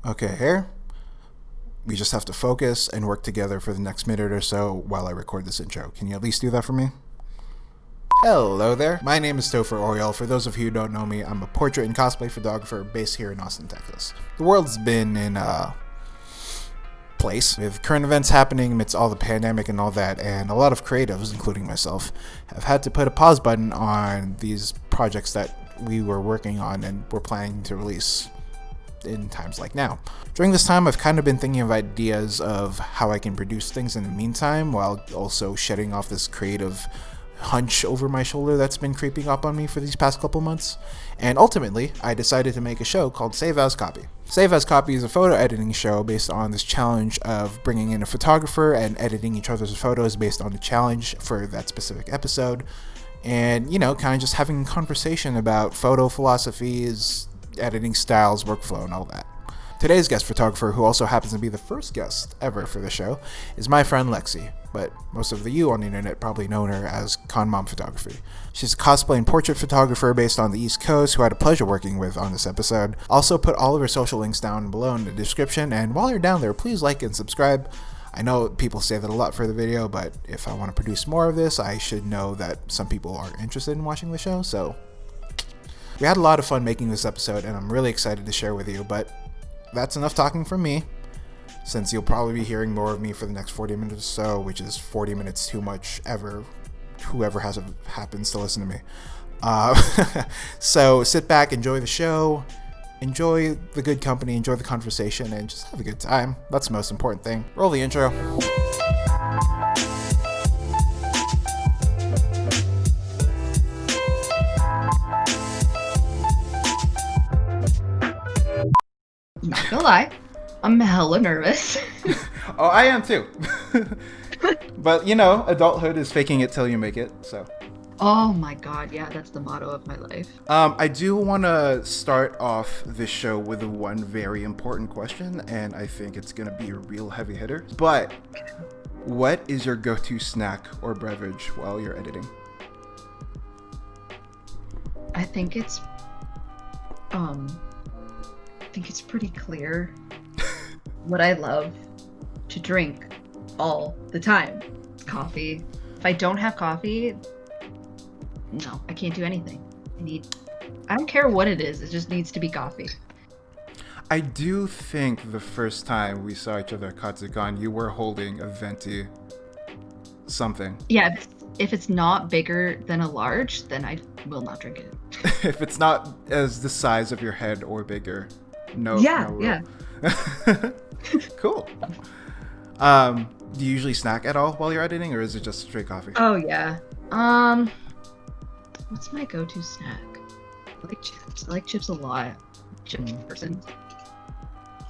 Okay, here. We just have to focus and work together for the next minute or so while I record this intro. Can you at least do that for me? Hello there. My name is Topher Oriel. For those of you who don't know me, I'm a portrait and cosplay photographer based here in Austin, Texas. The world's been in a place with current events happening amidst all the pandemic and all that, and a lot of creatives, including myself, have had to put a pause button on these projects that we were working on and were planning to release in times like now. During this time, I've kind of been thinking of ideas of how I can produce things in the meantime while also shedding off this creative hunch over my shoulder that's been creeping up on me for these past couple months. And ultimately, I decided to make a show called Save As Copy. Save As Copy is a photo editing show based on this challenge of bringing in a photographer and editing each other's photos based on the challenge for that specific episode. And, you know, kind of just having a conversation about photo philosophies, editing styles, workflow, and all that. Today's guest photographer, who also happens to be the first guest ever for the show, is my friend Lexie, but most of you on the internet probably know her as Con Mom Photography. She's a cosplay and portrait photographer based on the East Coast who I had a pleasure working with on this episode. Also put all of her social links down below in the description, and while you're down there, please like and subscribe. I know people say that a lot for the video, but if I want to produce more of this, I should know that some people are interested in watching the show, so we had a lot of fun making this episode, and I'm really excited to share with you, but that's enough talking from me, since you'll probably be hearing more of me for the next 40 minutes or so, which is 40 minutes too much whoever happens to listen to me. So sit back, enjoy the show, enjoy the good company, enjoy the conversation, and just have a good time. That's the most important thing. Roll the intro. Not gonna lie, I'm hella nervous. Oh, I am too. But, you know, adulthood is faking it till you make it, so. Oh my god, yeah, that's the motto of my life. I do want to start off this show with one very important question, and I think it's going to be a real heavy hitter. But what is your go-to snack or beverage while you're editing? I think it's pretty clear what I love to drink all the time. Coffee. If I don't have coffee, no, I can't do anything. I don't care what it is, it just needs to be coffee. I do think the first time we saw each other at Katsucon, you were holding a venti something. Yeah, if it's not bigger than a large, then I will not drink it. If it's not as the size of your head or bigger, no. Yeah, no yeah. Cool. Do you usually snack at all while you're editing, or is it just straight coffee? Oh yeah. What's my go-to snack? I like chips. I like chips a lot. Chips person.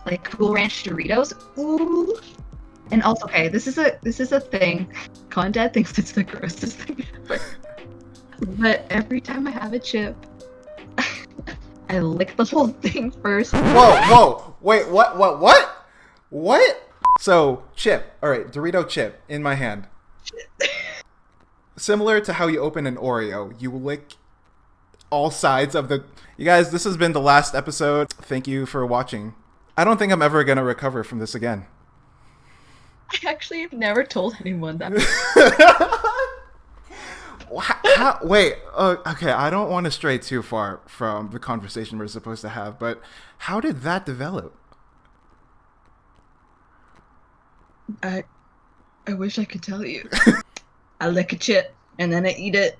Like Cool Ranch Doritos. Ooh. And also, okay, this is a thing. Condad thinks it's the grossest thing ever. But every time I have a chip, I lick the whole thing first. Whoa, wait, what? So, chip, alright, Dorito chip in my hand. Similar to how you open an Oreo, you lick all sides of the... You guys, this has been the last episode. Thank you for watching. I don't think I'm ever gonna recover from this again. I actually have never told anyone that. Wait, okay, I don't want to stray too far from the conversation we're supposed to have, but how did that develop? I wish I could tell you. I lick a chip and then I eat it.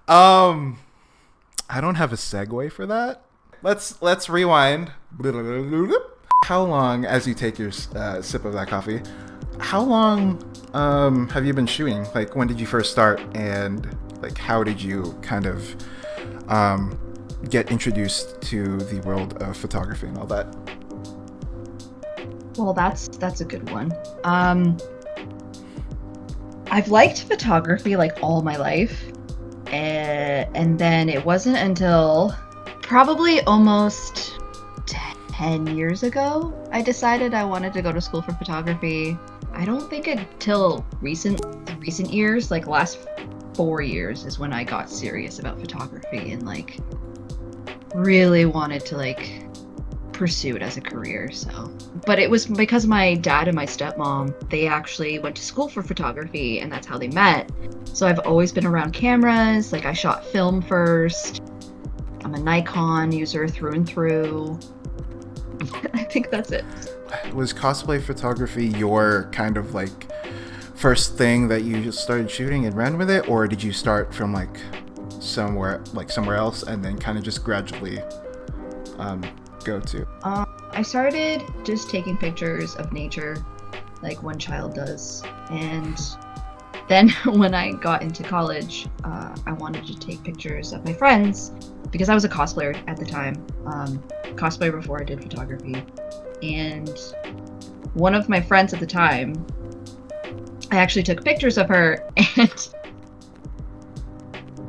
I don't have a segue for that. Let's rewind. How long, as you take your sip of that coffee, how long have you been shooting? Like, when did you first start, and like how did you kind of get introduced to the world of photography and all that? Well, that's a good one. I've liked photography like all my life, and then it wasn't until probably almost 10 years ago I decided I wanted to go to school for photography. I don't think until recent years, like last 4 years, is when I got serious about photography and like really wanted to like pursue it as a career. So, but it was because my dad and my stepmom, they actually went to school for photography, and that's how they met. So I've always been around cameras. Like, I shot film first. I'm a Nikon user through and through. I think that's it. Was cosplay photography your kind of like first thing that you just started shooting and ran with it, or did you start from like somewhere else and then kind of just gradually go to? I started just taking pictures of nature like one child does, and then when I got into college, I wanted to take pictures of my friends because I was a cosplayer at the time, cosplay before I did photography. And one of my friends at the time, I actually took pictures of her, and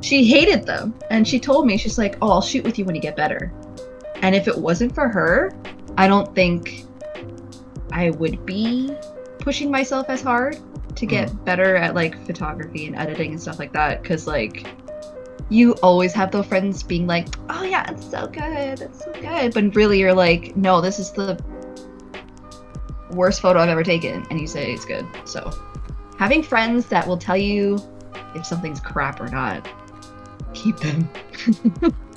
she hated them. And she told me, she's like, "Oh, I'll shoot with you when you get better." And if it wasn't for her, I don't think I would be pushing myself as hard to get better at like photography and editing and stuff like that. Because like, you always have those friends being like, "Oh yeah, it's so good, it's so good," but really you're like, "No, this is the worst photo I've ever taken," and you say it's good. So having friends that will tell you if something's crap or not, keep them.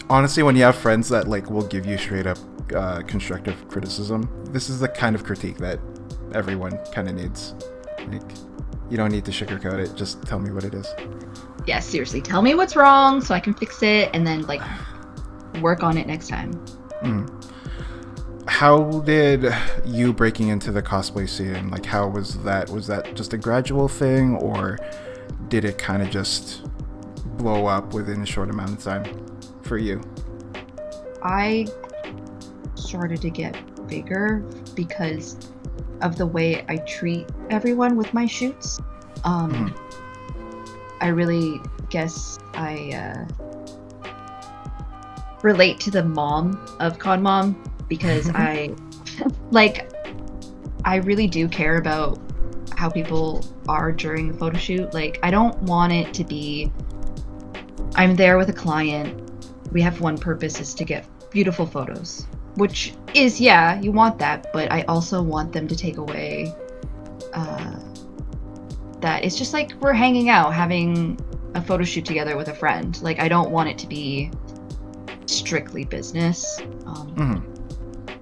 Honestly, when you have friends that like will give you straight up constructive criticism, this is the kind of critique that everyone kind of needs. Like, you don't need to sugarcoat it, just tell me what it is. Yeah, seriously, tell me what's wrong so I can fix it and then like work on it next time. How did you breaking into the cosplay scene, like how was that? Was that just a gradual thing, or did it kind of just blow up within a short amount of time for you? I started to get bigger because of the way I treat everyone with my shoots. I really guess I relate to the mom of Con Mom because I really do care about how people are during the photo shoot. Like, I don't want it to be, I'm there with a client, we have one purpose is to get beautiful photos, which is, yeah, you want that, but I also want them to take away that it's just like we're hanging out, having a photo shoot together with a friend. Like, I don't want it to be strictly business.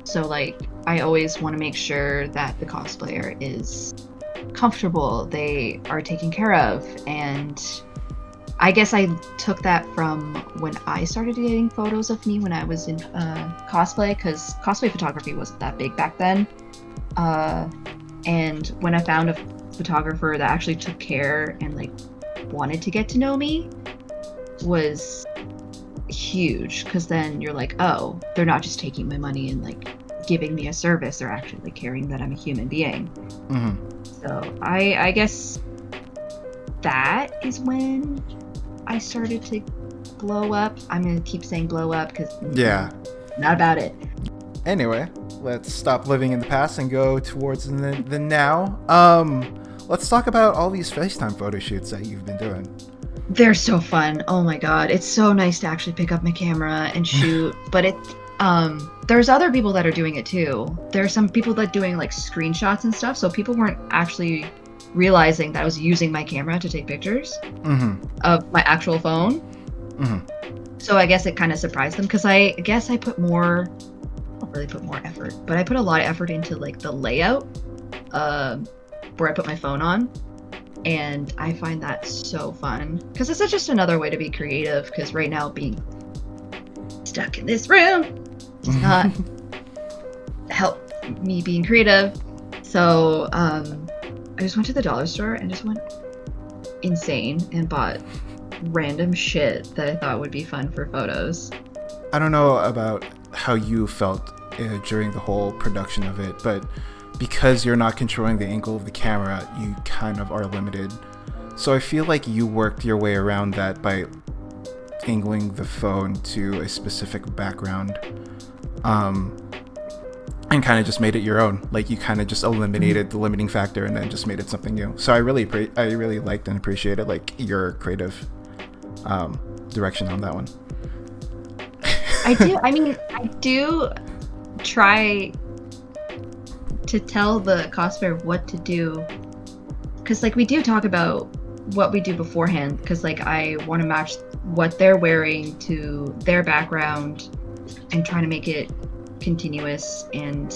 So like, I always want to make sure that the cosplayer is comfortable, they are taken care of, and I guess I took that from when I started getting photos of me when I was in cosplay, because cosplay photography wasn't that big back then. And when I found a photographer that actually took care and like wanted to get to know me was huge, because then you're like, oh, they're not just taking my money and like giving me a service, they're actually like caring that I'm a human being. So I guess that is when I started to blow up. I'm gonna keep saying blow up because yeah, not about it. Anyway, let's stop living in the past and go towards the now. Let's talk about all these FaceTime photo shoots that you've been doing. They're so fun. Oh my god, it's so nice to actually pick up my camera and shoot. But it there's other people that are doing it too. There's some people that are doing like screenshots and stuff, so people weren't actually realizing that I was using my camera to take pictures of my actual phone. So I guess it kind of surprised them, because I guess I don't really put more effort, but I put a lot of effort into like the layout where I put my phone on, and I find that so fun because it's just another way to be creative, because right now being stuck in this room does not help me being creative. So I just went to the dollar store and just went insane and bought random shit that I thought would be fun for photos. I don't know about how you felt during the whole production of it, but because you're not controlling the angle of the camera, you kind of are limited. So I feel like you worked your way around that by angling the phone to a specific background, and kind of just made it your own. Like, you kind of just eliminated the limiting factor and then just made it something new. So I really liked and appreciated like your creative direction on that one. I do try to tell the cosplayer what to do, because like we do talk about what we do beforehand, because like I want to match what they're wearing to their background and trying to make it continuous. And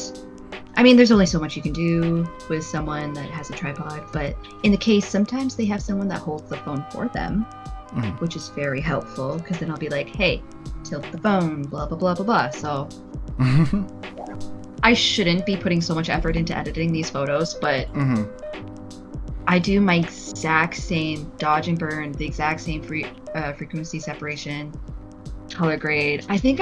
I mean, there's only so much you can do with someone that has a tripod, but in the case sometimes they have someone that holds the phone for them, which is very helpful, because then I'll be like, hey, tilt the phone, blah blah blah blah blah. So I shouldn't be putting so much effort into editing these photos, but I do my exact same dodge and burn, the exact same frequency separation, color grade. I think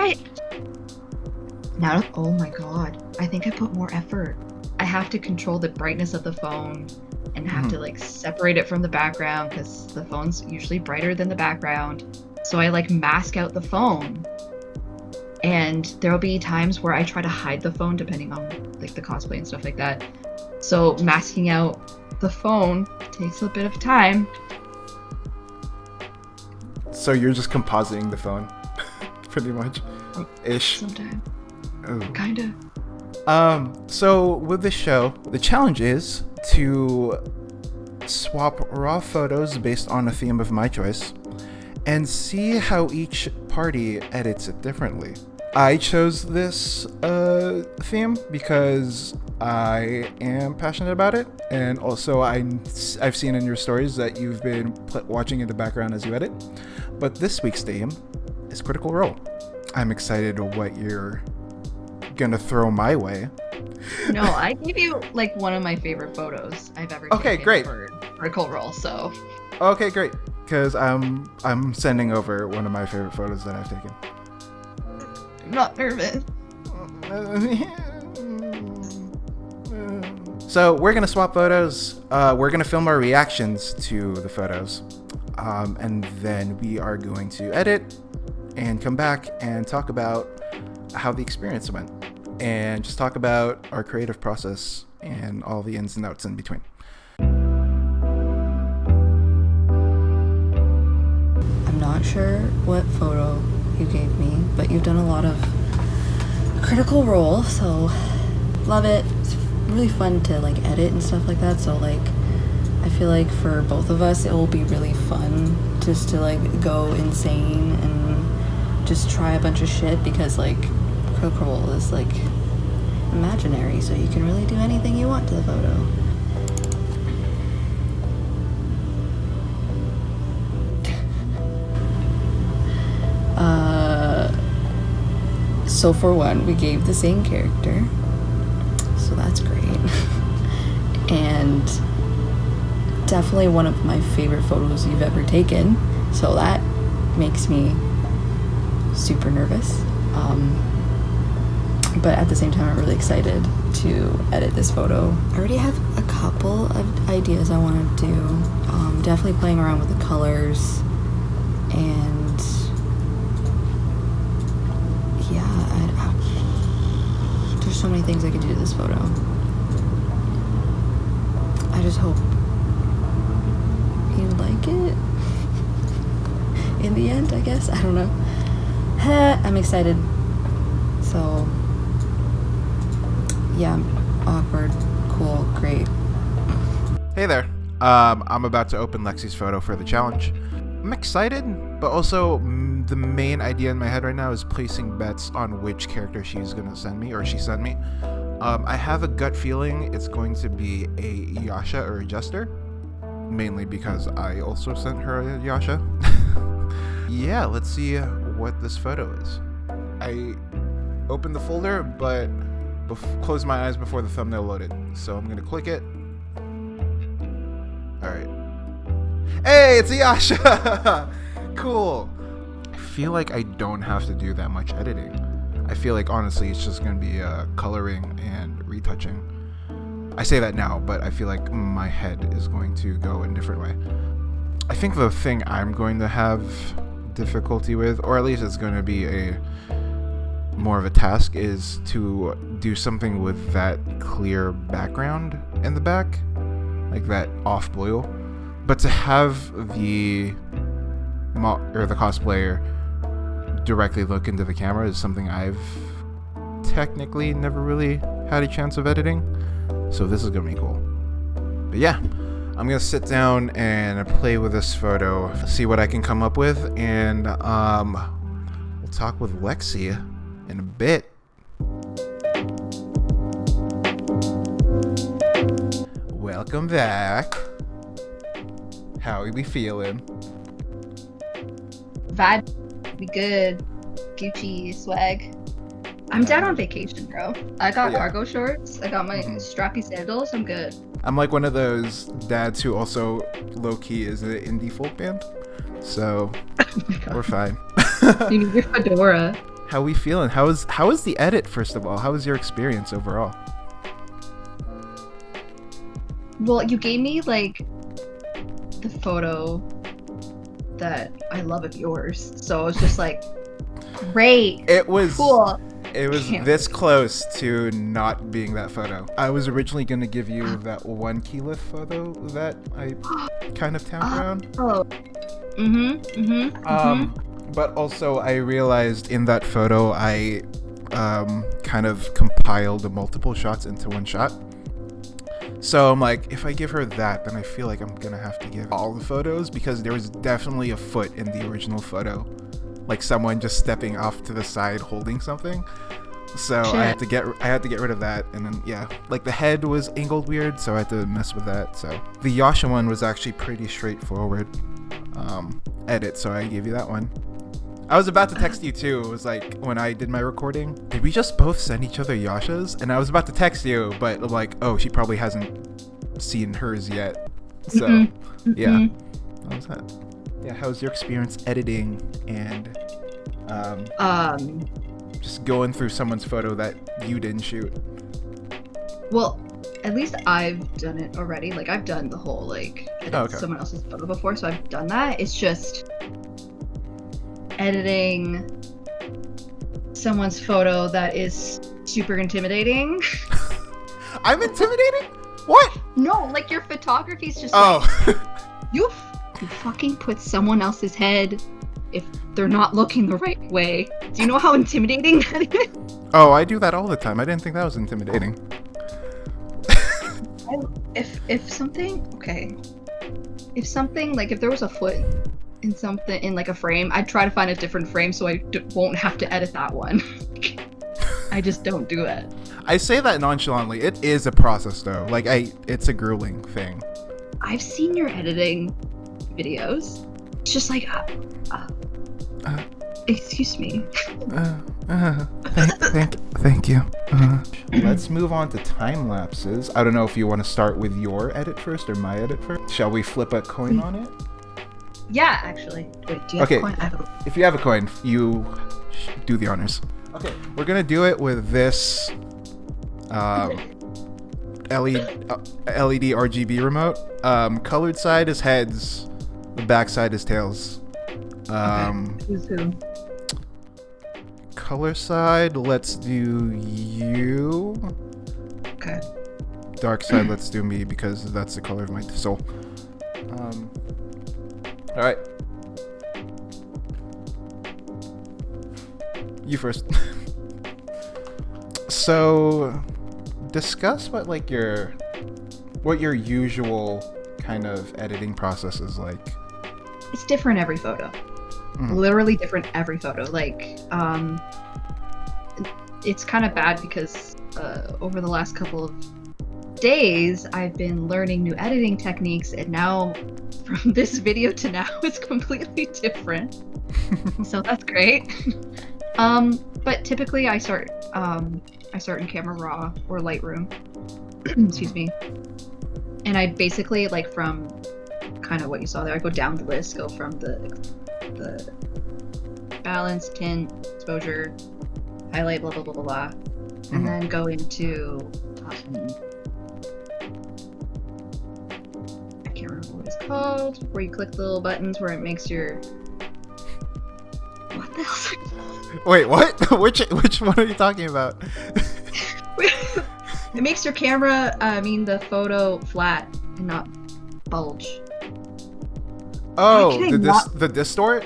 oh my god, I think I put more effort. I have to control the brightness of the phone and have to like separate it from the background, because the phone's usually brighter than the background. So I like mask out the phone. And there'll be times where I try to hide the phone depending on like the cosplay and stuff like that. So masking out the phone takes a bit of time. So you're just compositing the phone, pretty much, ish. Sometimes. Oh. Kinda. So with this show, the challenge is to swap raw photos based on a theme of my choice and see how each party edits it differently. I chose this theme because I am passionate about it, and also I've seen in your stories that you've been watching in the background as you edit. But this week's theme is Critical Role. I'm excited what you're gonna throw my way. No, I gave you like one of my favorite photos I've ever taken great. for Critical Role, so. Okay, great. Because I'm sending over one of my favorite photos that I've taken. I'm not nervous. So we're gonna swap photos. We're gonna film our reactions to the photos, and then we are going to edit and come back and talk about how the experience went, and just talk about our creative process and all the ins and outs in between. I'm not sure what photo you gave me, but you've done a lot of Critical Role, so love it. It's really fun to like edit and stuff like that, so like I feel like for both of us it will be really fun just to like go insane and just try a bunch of shit, because like Critical Role is like imaginary, so you can really do anything you want to the photo. So for one, we gave the same character, so that's great. And definitely one of my favorite photos you've ever taken, so that makes me super nervous. But at the same time, I'm really excited to edit this photo. I already have a couple of ideas I want to do. Definitely playing around with the colors, and there's so many things I could do to this photo. I just hope you like it in the end, I guess. I don't know. I'm excited. So yeah, awkward, cool, great. Hey there. I'm about to open Lexi's photo for the challenge. I'm excited, but also the main idea in my head right now is placing bets on which character she's gonna send me, or she sent me. I have a gut feeling it's going to be a Yasha or a Jester, mainly because I also sent her a Yasha. Yeah, let's see what this photo is. I opened the folder, but closed my eyes before the thumbnail loaded, so I'm gonna click it. Alright. Hey, it's a Yasha! Cool. I feel like I don't have to do that much editing. I feel like honestly it's just gonna be coloring and retouching. I say that now, but I feel like my head is going to go in a different way. I think the thing I'm going to have difficulty with, or at least it's going to be more of a task, is to do something with that clear background in the back, like that off blue, but to have the cosplayer directly look into the camera is something I've technically never really had a chance of editing, so this is gonna be cool. But yeah, I'm gonna sit down and play with this photo, see what I can come up with, and we'll talk with Lexie in a bit. Welcome back. How are we feeling? Vibe. Be good. Gucci swag. I'm down on vacation, bro. I got cargo shorts. I got my strappy sandals. I'm good. I'm like one of those dads who also low-key is an indie folk band. So we're fine. You need your fedora. How we feeling? How is the edit, first of all? How was your experience overall? Well, you gave me like the photo that I love of yours. So I was just like, great. It was cool. It was this close to not being that photo. I was originally going to give you that one Keyleth photo that I kind of tapped around. Oh. But also I realized in that photo I kind of compiled the multiple shots into one shot. So I'm like, if I give her that, then I feel like I'm going to have to give all the photos, because there was definitely a foot in the original photo. Like someone just stepping off to the side holding something. So I had to get rid of that, and then like the head was angled weird, so I had to mess with that. So the Yasha one was actually pretty straightforward edit, so I gave you that one. I was about to text you too. It was like when I did my recording, did we just both send each other Yashas? And I was about to text you, but I'm like, oh, she probably hasn't seen hers yet. So yeah, how was that? Yeah, how's your experience editing and just going through someone's photo that you didn't shoot? Well, at least I've done it already. Like, I've done the whole, like, edit someone else's photo before, so I've done that. It's just editing someone's photo that is super intimidating. I'm intimidating? What? No, like, your photography's just like, you fucking put someone else's head if they're not looking the right way. Do you know how intimidating that is? Oh, I do that all the time. I didn't think that was intimidating. If something like, if there was a foot in something in like a frame, I'd try to find a different frame so I won't have to edit that one. I just don't do it. I say that nonchalantly. It is a process though. Like it's a grueling thing. I've seen your editing videos. It's just like, excuse me. Thank you. Let's move on to time lapses. I don't know if you want to start with your edit first or my edit first. Shall we flip a coin on it? Yeah, actually. Wait, do you have a coin? If you have a coin, you do the honors. Okay, we're gonna do it with this LED RGB remote. Colored side is heads, the back side is tails. Who's who? Color side, let's do you. Okay. Dark side, let's do me, because that's the color of my soul. All right. You first. So, discuss what your usual kind of editing process is like. It's different every photo. Literally different every photo. Like, it's kind of bad because over the last couple of days, I've been learning new editing techniques, and now from this video to now, it's completely different. So that's great. But typically I start in Camera Raw or Lightroom. Excuse me. And I basically, like, from kind of what you saw there, I go down the list, go from the balance, tint, exposure, highlight, blah blah blah blah blah, and then go into I can't remember what it's called, where you click the little buttons where it makes your what the hell's it? Wait, what? Which one are you talking about? It makes your camera, the photo flat and not bulge. Oh, the distort?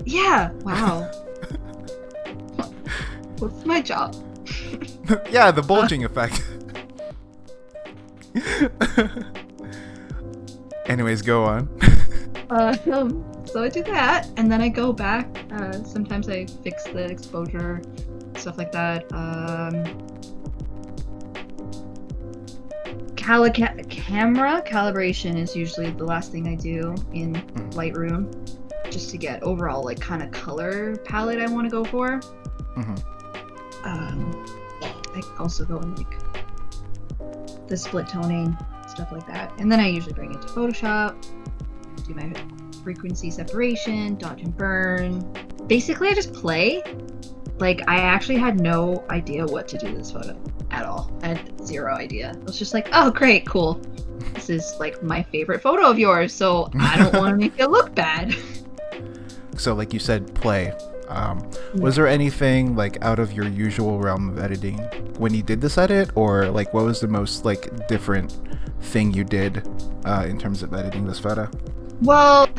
Yeah. Wow. What's my job? Yeah, the bulging effect. Anyways, go on. So I do that, and then I go back. Sometimes I fix the exposure, stuff like that. Camera calibration is usually the last thing I do in Lightroom, just to get overall like kind of color palette I want to go for. I also go in like the split toning, stuff like that, and then I usually bring it to Photoshop, do my frequency separation, dodge and burn. Basically, I just play. Like, I actually had no idea what to do with this photo at all. I had zero idea. I was just like, oh, great, cool. This is like my favorite photo of yours, so I don't want to make it look bad. So, like you said, play. Was there anything like out of your usual realm of editing when you did this edit, or like what was the most like different thing you did in terms of editing this photo? Well,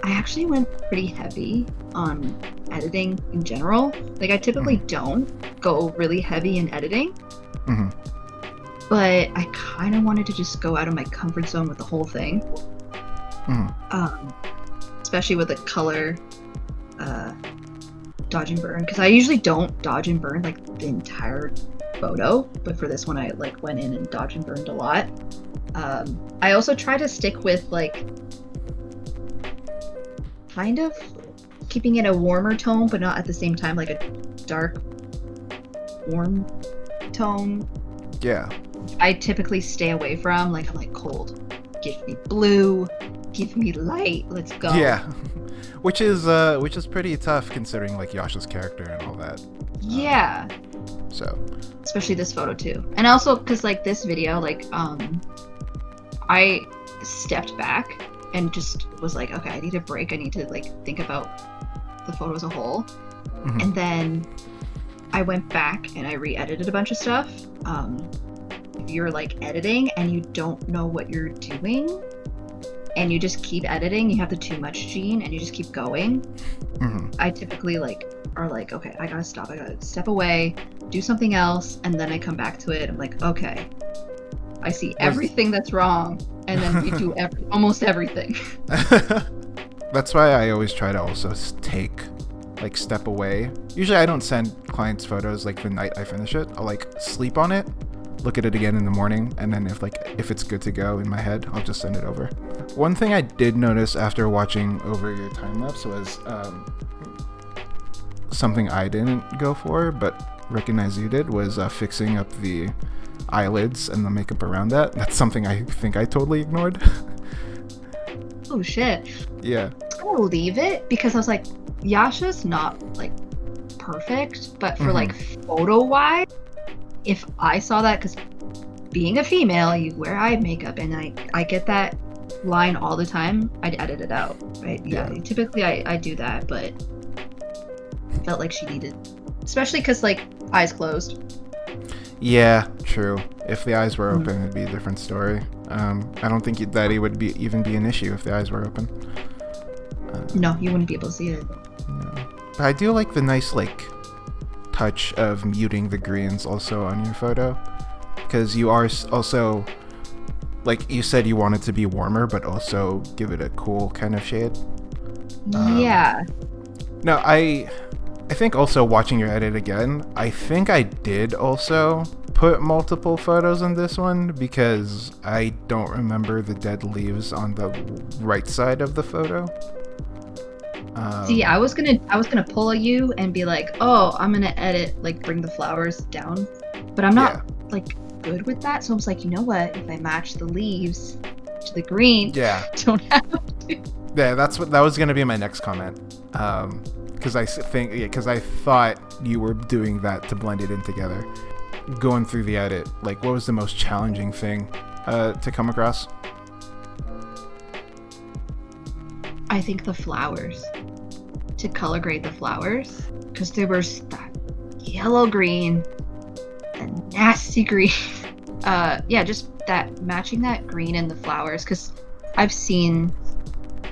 I actually went pretty heavy on editing in general. Like, I typically don't go really heavy in editing, but I kind of wanted to just go out of my comfort zone with the whole thing. Especially with the color dodge and burn, because I usually don't dodge and burn like the entire photo, but for this one I like went in and dodge and burned a lot. I also try to stick with like kind of keeping it a warmer tone, but not at the same time like a dark warm tone. Yeah, I typically stay away from. Like, I'm like, cold, give me blue, give me light, let's go. Yeah. Which is pretty tough considering like Yasha's character and all that. Yeah. So. Especially this photo too, and also because like this video, like I stepped back and just was like, okay, I need a break. I need to like think about the photo as a whole, and then I went back and I re-edited a bunch of stuff. If you're like editing and you don't know what you're doing, and you just keep editing, you have the too much gene, and you just keep going. I typically like are like, okay, I gotta stop. I gotta step away, do something else, and then I come back to it. I'm like, okay, I see everything that's wrong, and then we do almost everything. That's why I always try to also step away. Usually I don't send clients photos like the night I finish it. I'll like sleep on it, look at it again in the morning, and then if it's good to go in my head, I'll just send it over. One thing I did notice after watching over your time lapse was something I didn't go for, but recognize you did, was fixing up the eyelids and the makeup around that. That's something I think I totally ignored. Oh shit. Yeah. I was gonna leave it because I was like, Yasha's not like perfect, but for like photo wise, if I saw that, because being a female, you wear eye makeup, and I get that line all the time, I'd edit it out, right? Yeah. Typically I do that, but I felt like she needed, especially because like eyes closed. Yeah, true. If the eyes were open, it'd be a different story. I don't think that it would even be an issue if the eyes were open. No, you wouldn't be able to see it. No. But I do like the nice like touch of muting the greens also on your photo, because you are also, like you said, you want it to be warmer but also give it a cool kind of shade. Yeah. No, I think also watching your edit again, I think I did also put multiple photos in this one because I don't remember the dead leaves on the right side of the photo. See, I was gonna pull you and be like, oh, I'm gonna edit, like bring the flowers down, but I'm not like good with that. So I was like, you know what? If I match the leaves to the green, don't have to. Yeah, that was gonna be my next comment. Because I thought you were doing that to blend it in together. Going through the edit, like, what was the most challenging thing to come across? I think the flowers. To color grade the flowers, because there was that yellow green, and nasty green. Just that matching that green in the flowers, because I've seen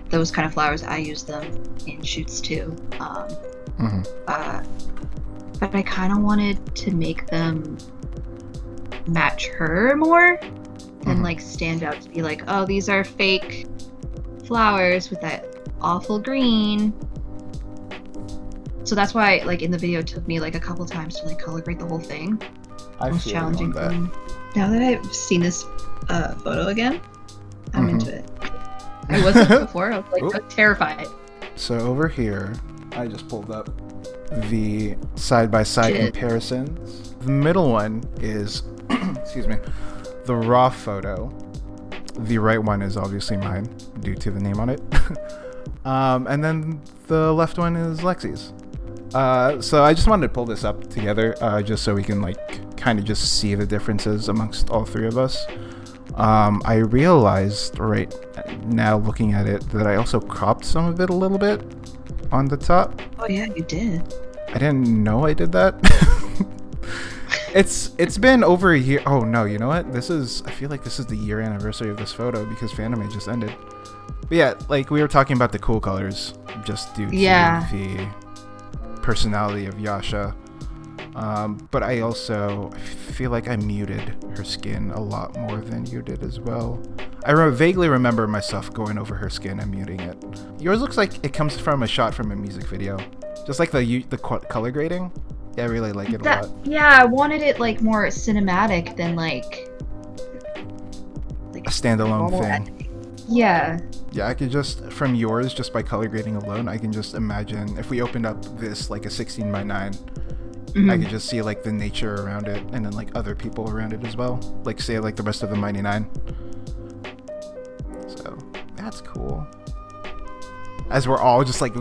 those kind of flowers. I use them in shoots too. But I kind of wanted to make them match her more than like stand out to be like, oh, these are fake flowers with that awful green. So that's why, like, in the video, it took me like a couple times to like color grade the whole thing. Most challenging thing. Now that I've seen this photo again, I'm into it. I wasn't before. I was like terrified. So over here, I just pulled up the side-by-side comparisons. The middle one is, excuse me, the raw photo. The right one is obviously mine due to the name on it. And then the left one is Lexi's. So I just wanted to pull this up together just so we can like kind of just see the differences amongst all three of us. I realized right now looking at it that I also cropped some of it a little bit on the top. Oh yeah, you did. I didn't know I did that. It's been over a year. Oh no, you know what? I feel like this is the year anniversary of this photo because Fanime just ended. But yeah, like we were talking about the cool colors just due to the personality of Yasha. But I also feel like I muted her skin a lot more than you did as well. I vaguely remember myself going over her skin and muting it. Yours looks like it comes from a shot from a music video. Just like the color grading. Yeah, I really like it a lot. Yeah, I wanted it like more cinematic than like a standalone thing. Yeah. Yeah, I could just, from yours, just by color grading alone, I can just imagine if we opened up this like a 16:9, I could just see like the nature around it and then like other people around it as well. Like say like the rest of the Mighty Nine. So that's cool. As we're all just like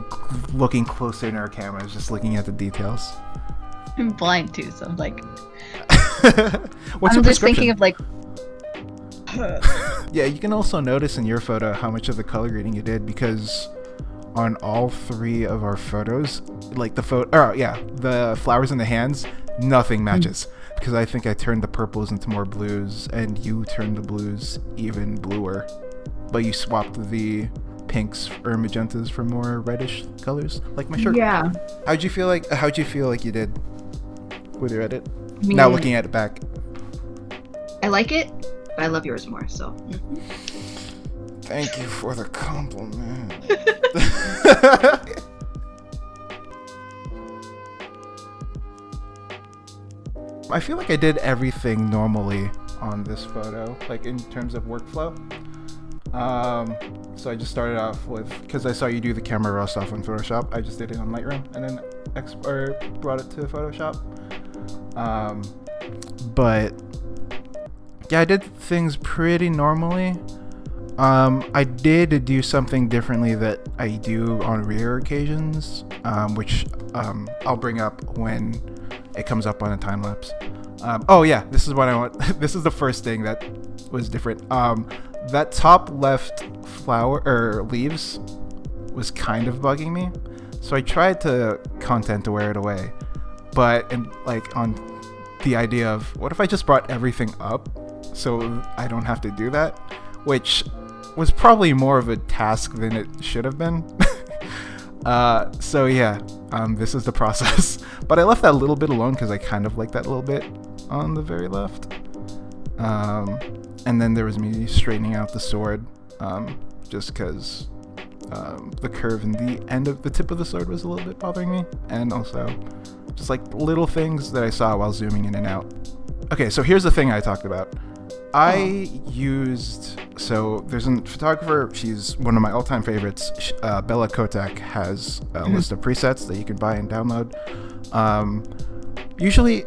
looking closer in our cameras, just looking at the details. I'm blind too, so I'm like. What's I'm your just thinking of like. Yeah, you can also notice in your photo how much of the color grading you did because on all three of our photos, like the flowers in the hands, nothing matches. Because I think I turned the purples into more blues and you turned the blues even bluer. But you swapped the pinks or magentas for more reddish colors, like my shirt. Yeah. How'd you feel like you did with your edit? Now looking at it back. I like it, but I love yours more, so. Thank you for the compliment. I feel like I did everything normally on this photo, like in terms of workflow. So I just started off with, because I saw you do the camera raw stuff on Photoshop, I just did it on Lightroom and then brought it to Photoshop. But yeah, I did things pretty normally. I did do something differently that I do on rare occasions, which I'll bring up when it comes up on a time lapse. Oh yeah, this is what I want. This is the first thing that was different. That top left flower or leaves was kind of bugging me, so I tried to content aware it away, but like on the idea of what if I just brought everything up so I don't have to do that, which was probably more of a task than it should have been. So yeah, this is the process. But I left that a little bit alone because I kind of like that little bit on the very left. And then there was me straightening out the sword, just because the curve in the end of the tip of the sword was a little bit bothering me, and also just like little things that I saw while zooming in and out. Okay, so here's the thing I talked about. So there's a photographer, she's one of my all-time favorites, Bella Kotak, has a list of presets that you can buy and download. Usually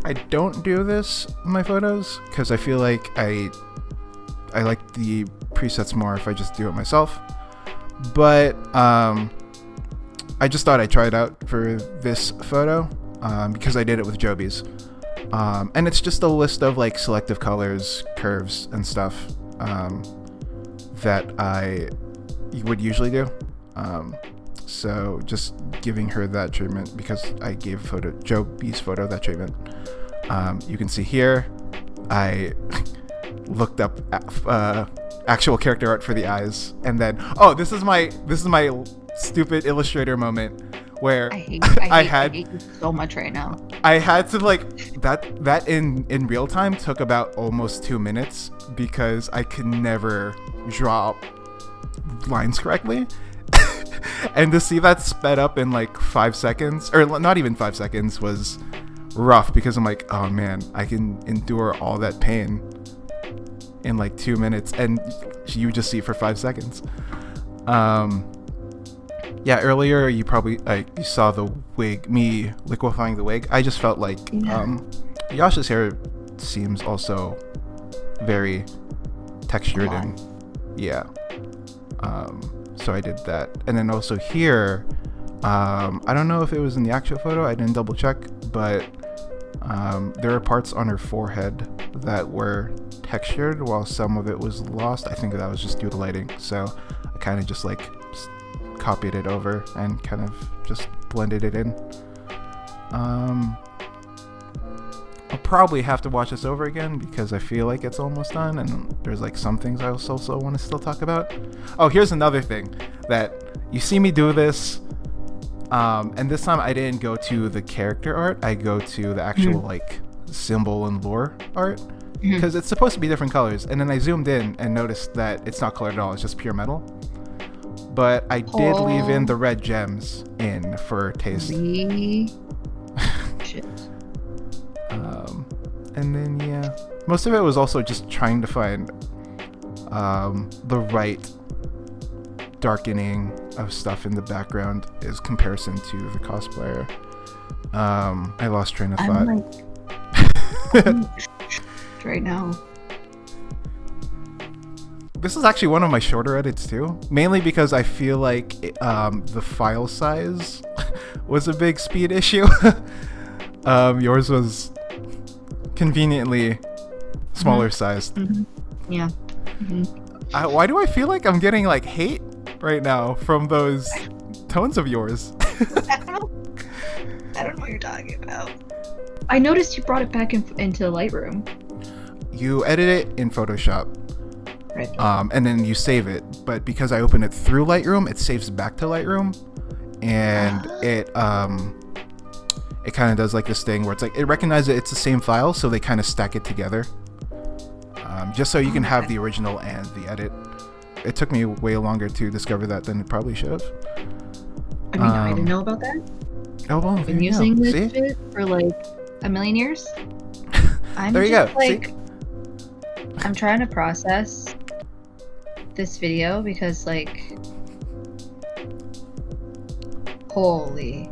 I don't do this in my photos because I feel like I like the presets more if I just do it myself. But I just thought I'd try it out for this photo because I did it with Joby's. And it's just a list of like selective colors, curves, and stuff that I would usually do. So just giving her that treatment because I gave Joby's photo that treatment. You can see here, I looked up actual character art for the eyes, and then this is my stupid Illustrator moment where I hate you so much right now. I had to like that in real time took about almost 2 minutes because I could never draw lines correctly. And to see that sped up in like 5 seconds, or not even 5 seconds, was rough because I'm like, oh man, I can endure all that pain in like 2 minutes, and you just see it for 5 seconds. Yeah, earlier you probably you saw the wig, me liquefying the wig. I just felt like Yasha's hair seems also very textured and so I did that. And then also here, I don't know if it was in the actual photo, I didn't double check, but there are parts on her forehead that were textured while some of it was lost. I think that was just due to lighting, so I kind of just like copied it over and kind of just blended it in. I'll probably have to watch this over again because I feel like it's almost done, and there's like some things I also want to still talk about. Oh, here's another thing that you see me do this, and this time I didn't go to the character art, I go to the actual like symbol and lore art, because it's supposed to be different colors, and then I zoomed in and noticed that it's not colored at all, it's just pure metal. But I did leave in the red gems in for taste. Shit. And then yeah, most of it was also just trying to find the right darkening of stuff in the background as comparison to the cosplayer. I lost train of thought. I'm right now. This is actually one of my shorter edits too, mainly because I feel like the file size was a big speed issue. Yours was conveniently smaller sized. Yeah. Why do I feel like I'm getting like hate right now from those tones of yours? I don't know what you're talking about. I noticed you brought it back into Lightroom. You edit it in Photoshop. Right. And then you save it, but because I open it through Lightroom, it saves back to Lightroom, and it kind of does like this thing where it's like it recognizes it's the same file, so they kind of stack it together, just so you can have the original and the edit. It took me way longer to discover that than it probably should have. I mean, I didn't know about that. Oh well, I've been using this shit for like a million years. There you go. Like, I'm trying to process this video because like holy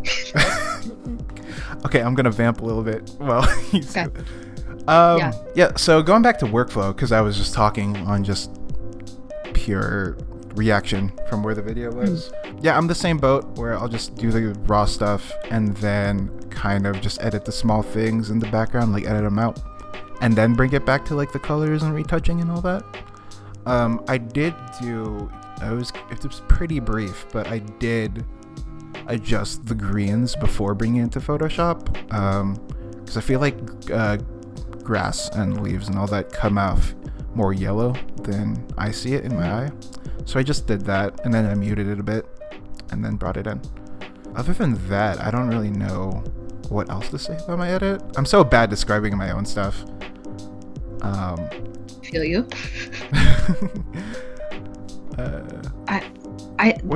okay, I'm gonna vamp a little bit. Well, yeah, so going back to workflow, because I was just talking on just pure reaction from where the video was. Yeah, I'm the same boat where I'll just do the raw stuff and then kind of just edit the small things in the background, like edit them out, and then bring it back to like the colors and retouching and all that. I did do, it was pretty brief, but I did adjust the greens before bringing it into Photoshop, because I feel like grass and leaves and all that come off more yellow than I see it in my eye. So I just did that, and then I muted it a bit and then brought it in. Other than that, I don't really know what else to say about my edit. I'm so bad describing my own stuff. Feel you.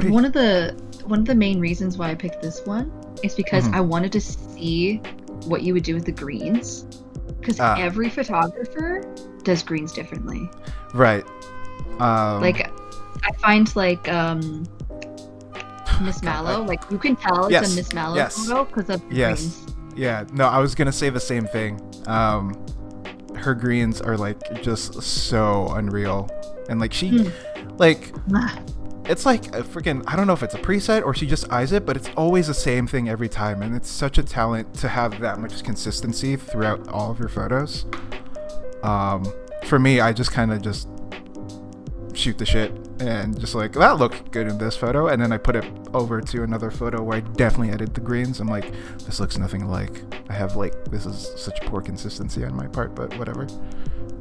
One of the main reasons why I picked this one is because I wanted to see what you would do with the greens, because every photographer does greens differently. Right. Like I find like Miss Mallow, like you can tell it's a Miss Mallow photo because of the greens. Yeah, no, I was gonna say the same thing. Her greens are like just so unreal, and like she like it's like a freaking, I don't know if it's a preset or she just eyes it, but it's always the same thing every time, and it's such a talent to have that much consistency throughout all of your photos. For me, I just kind of just shoot the shit and just like, that looked good in this photo, and then I put it over to another photo where I definitely edit the greens. I'm like, this looks nothing alike. I have like, this is such poor consistency on my part, but whatever.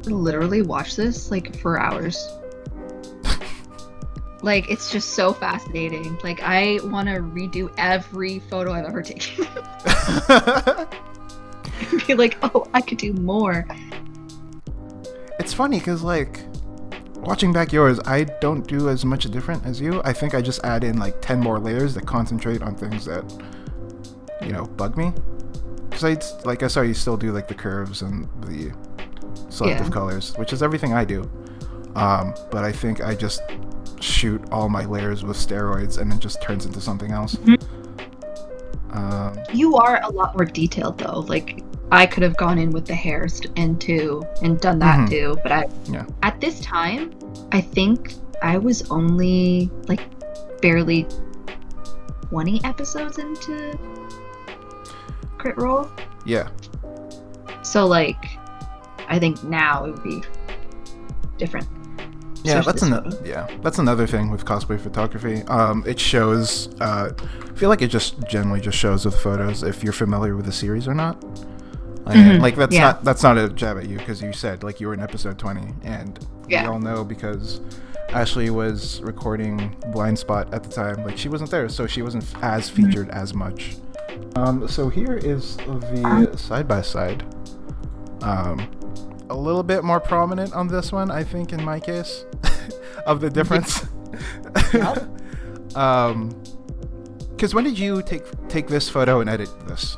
I literally watch this like for hours. Like, it's just so fascinating. Like, I want to redo every photo I've ever taken. and be like, oh, I could do more. It's funny because, like, watching back yours, I don't do as much different as you. I think I just add in, like, 10 more layers that concentrate on things that, you know, bug me. Because I saw you still do, like, the curves and the selective colors, which is everything I do. But I think I just shoot all my layers with steroids and it just turns into something else. You are a lot more detailed, though. Like, I could have gone in with the hairs and done that too, but at this time, I think I was only like barely 20 episodes into Crit Roll. Yeah. So like, I think now it would be different. Yeah, that's another thing with cosplay photography. It shows. I feel like it just generally just shows with photos if you're familiar with the series or not. Like that's not a jab at you because you said like you were in episode 20, and we all know because Ashley was recording Blind Spot at the time. Like she wasn't there, so she wasn't as featured as much. So here is the side by side. A little bit more prominent on this one, I think, in my case, of the difference. Because when did you take this photo and edit this?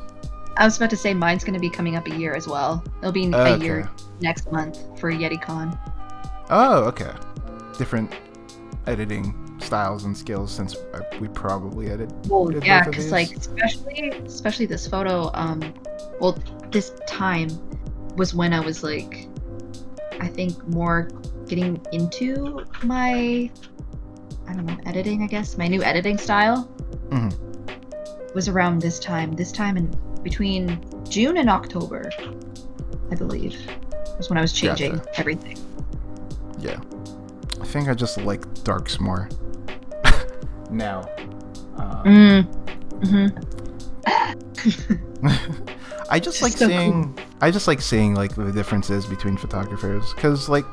I was about to say mine's going to be coming up a year as well. It'll be a year next month for YetiCon. Oh, okay. Different editing styles and skills since we probably edited. Well, yeah, because like especially this photo. Well, this time was when I was like, I think more getting into my, I don't know, editing. I guess my new editing style was around this time. This time in between June and October, I believe, was when I was changing everything. Yeah, I think I just like darks more now. I just like seeing. Cool. I just like seeing like the differences between photographers because like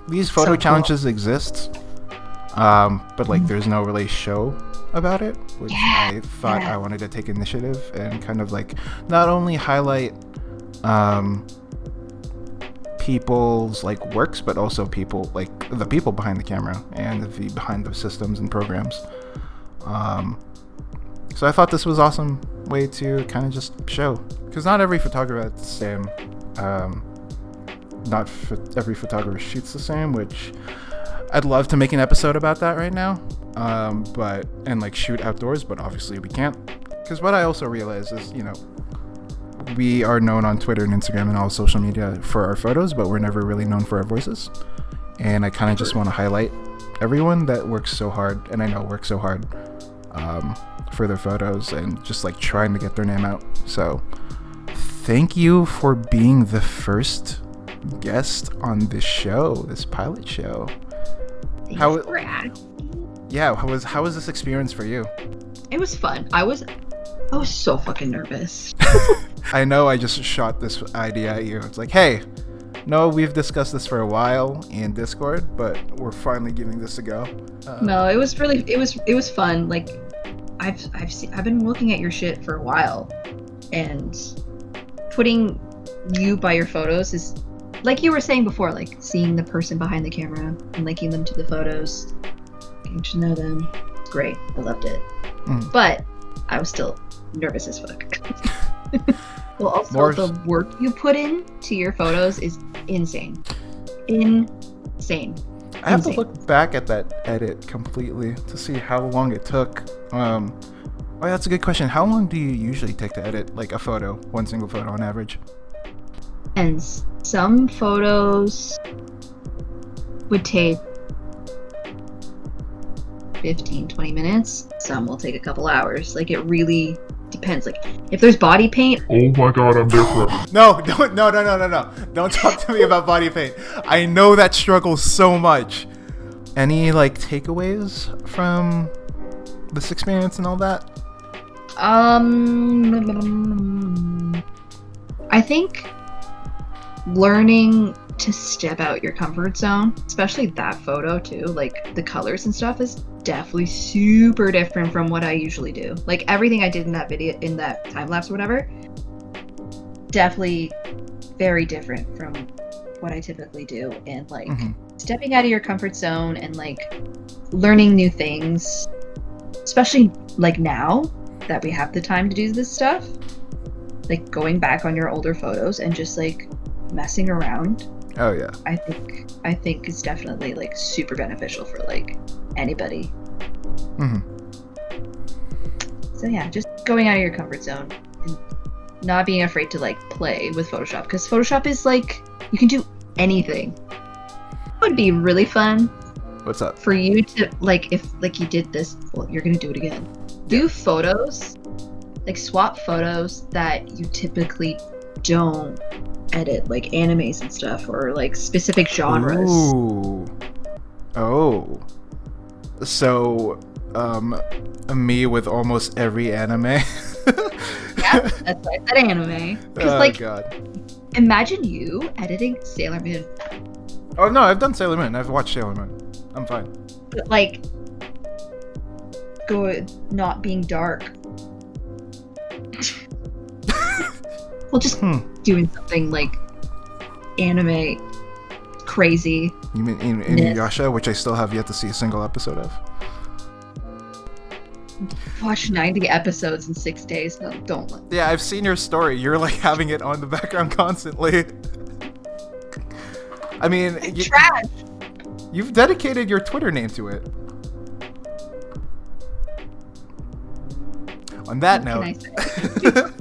these photo challenges exist, but like there's no really show about it, which I thought I wanted to take initiative and kind of like not only highlight people's like works, but also people like the people behind the camera and the behind the systems and programs. So I thought this was awesome way to kind of just show, because not every photographer is the same. Every photographer shoots the same, which I'd love to make an episode about that right now. And like shoot outdoors, but obviously we can't. Because what I also realize is, you know, we are known on Twitter and Instagram and all social media for our photos, but we're never really known for our voices. And I kind of just want to highlight everyone that works so hard, and I know works so hard for their photos and just like trying to get their name out. So thank you for being the first guest on this show, this pilot show. How was this experience for you? It was fun. I was so fucking nervous. I know I just shot this idea at you. It's like, hey, no, we've discussed this for a while in Discord, but we're finally giving this a go. No, it was fun. Like I've been looking at your shit for a while, and putting you by your photos is, like you were saying before, like seeing the person behind the camera and linking them to the photos, getting to know them. It's great. I loved it. But I was still nervous as fuck. Well, also the work you put in to your photos is insane. Insane. I have to look back at that edit completely to see how long it took. Oh, that's a good question. How long do you usually take to edit like a photo, one single photo on average? And some photos would take 15-20 minutes. Some will take a couple hours. Like, it really depends. Like, if there's body paint, oh my god, I'm different. No, don't talk to me about body paint. I know that struggle so much. Any like takeaways from this experience and all that? I think learning to step out your comfort zone, especially that photo too, like the colors and stuff, is definitely super different from what I usually do. Like everything I did in that video, in that time lapse or whatever, definitely very different from what I typically do, and like stepping out of your comfort zone and like learning new things, especially like now that we have the time to do this stuff, like going back on your older photos and just like messing around. Oh yeah. I think is definitely like super beneficial for like anybody. So yeah, just going out of your comfort zone and not being afraid to like play with Photoshop, because Photoshop is like you can do anything. It would be really fun. What's up? For you to like, if like you did this, well, you're gonna do it again. Do photos, like swap photos that you typically don't edit, like animes and stuff, or like specific genres. Ooh. Oh. So, me with almost every anime. Yeah, that's why I said anime. Because like, God. imagine you editing Sailor Moon. Oh no, I've done Sailor Moon. I've watched Sailor Moon. I'm fine. But like, go not being dark. Well, just doing something like anime crazy. You mean in Yasha, which I still have yet to see a single episode of? Watch 90 episodes in 6 days. No, don't. Yeah, I've seen your story. You're like having it on the background constantly. I mean, Trash. You've dedicated your Twitter name to it. On that note,